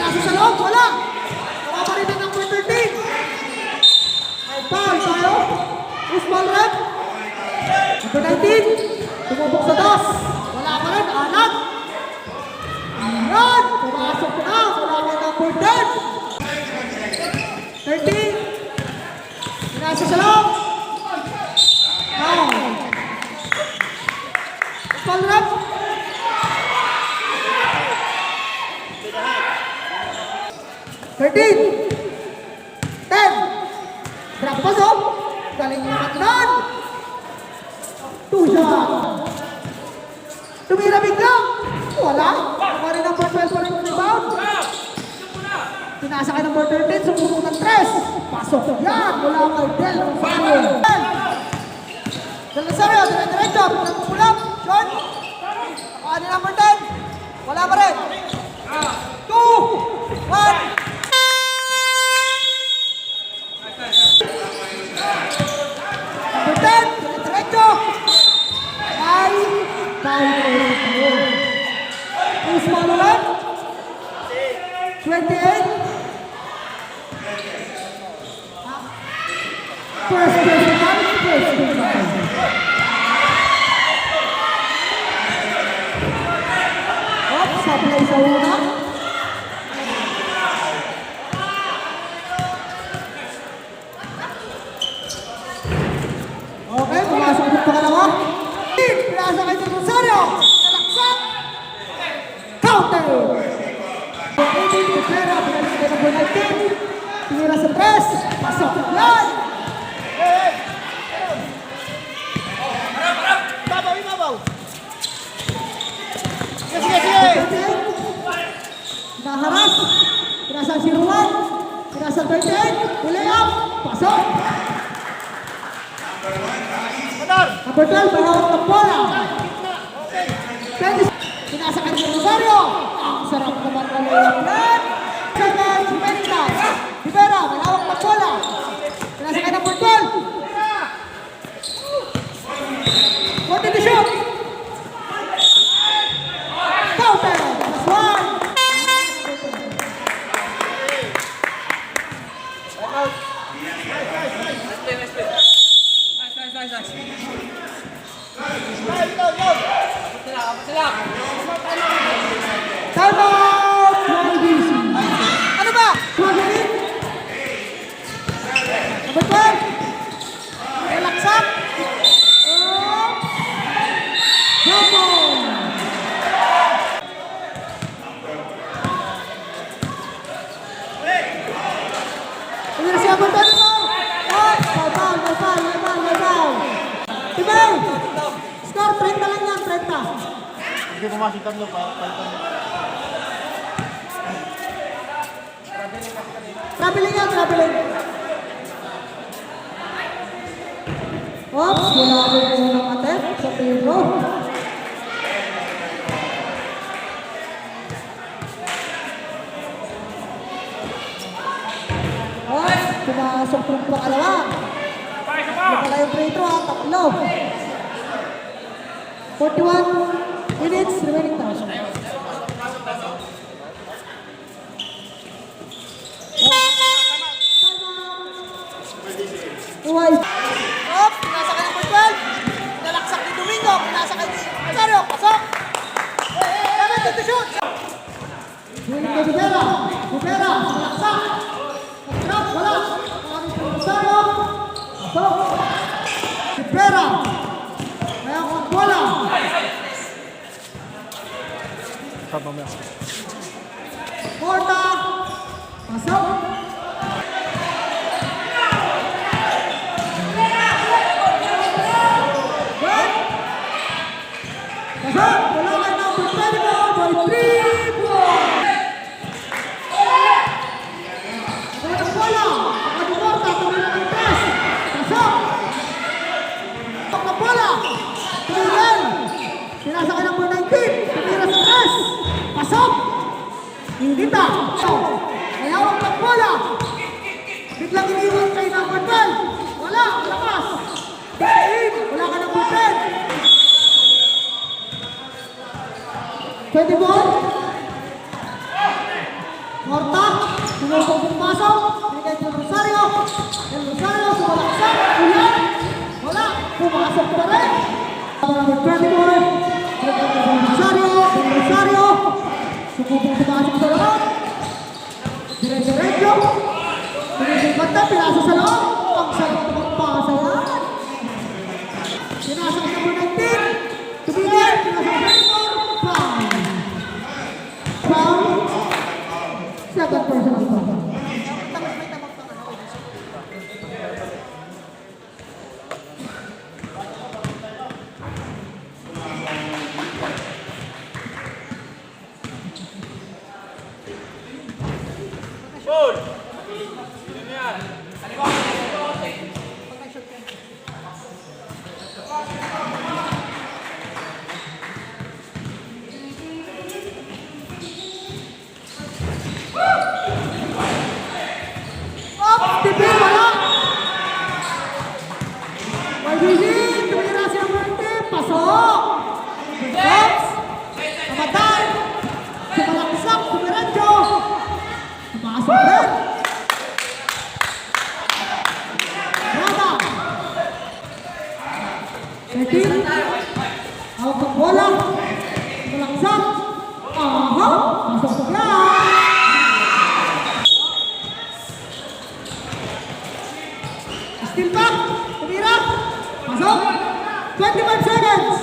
Nasa sa loob, wala. Nakaparinig ng number 13. May foul tayo. Usman Red. Number 19. Tumubok sa dos. Wala pa rin. Anak. Ayan. Pumasok na. Wala pa number 10. 13. Nasa sa loob. Foul. Usman Red. 13, 10, drop pasok, galing naman nun, 2 shot, tumira bigla, wala, rin ang 12 pa rin yung rebound, pinasa ka number 13, sumubok ng 3, pasok yan, wala kay Del Rosario, Del Rosario, dire-diretso, pinagpupulap, shot, ano number 10, wala pa rin, 2, 1, diretso! Ay! Usman ulit! 28! First personal! Oops! Sablay sa una! Okay, pumasok ng pangalawa. Pinasa kay Del Rosario. Nalaksak. Counter. Pera, pinasa kay number 19. Tinira sa press. Pasok. Yan. Babaw, ibabaw. Sige. Naharas. Pinasa si Ruan. Pinasa 38. Ulay up. Pasok. Number 12, mahawak ng bola. Pinasa ka ng Rosario. Ang sarap naman ng layup. Second, Jimenez. Rivera, mahawak ng bola. Pinasa ka ng number 12. What did the shot? Counter. Plus 1. Nice. Time out! Ano ba? Number 12. Relaksak. Jumbo. Ini siapa tadi mau? Tibay! Score 30 lang yan, 30. Hindi pumasok tatlo pa. Traveling yan, traveling. Oops, wala ko yung unang attempt sa tiro. Oops, pumasok ng pangalawa. Wala yung free throw, tatlo. 41 minutes remaining time. Uway. Op, pinasa ka ng 12. Nalaksak ni Domingo. Pinasa ka ni Rosario. Pasok. Kami dito shoot. Domingo Rivera. Rivera. Nalaksak. Nag-drop. Wala. Kami sa Rosario. Pasok. Rivera. Mayroon kong bola. Porta. Pasok. Pasok. Wala ka na. Pwede mo. By 3 points. Mayroon kong bola. Porta. Tumira ng press. Pasok. Kita. May hawak ng bola. Biglang iniwan kayo ng football. Wala, lakas. Wala ka ng football. 20 ball. Morta. Sinusong pumasok. Binigay ng Rosario. Del Rosario, sumalaksak. Ulan. Wala. Pumasok pa rin. Number 24. Del Rosario. Del Rosario. Sumubong pumasok sa loob. Diretso-diretso. Pinigil bata, pinasa sa loob. Ang sarap na magpasa yan. Pinasa ka ng 19. Tumigil. Pinasa ka ng 24. Foul. Foul. Second personal foul. Tipi, wala! YBG, tumira siya ng team, pasok! Ops! Kamatay! Sumalaksak, tumiradyo! Pumasok rin! Rada! 13! Out ng bola! Sumalaksak! Aha! Pasok yan! Still back! Tumira! Pasok! 25 seconds!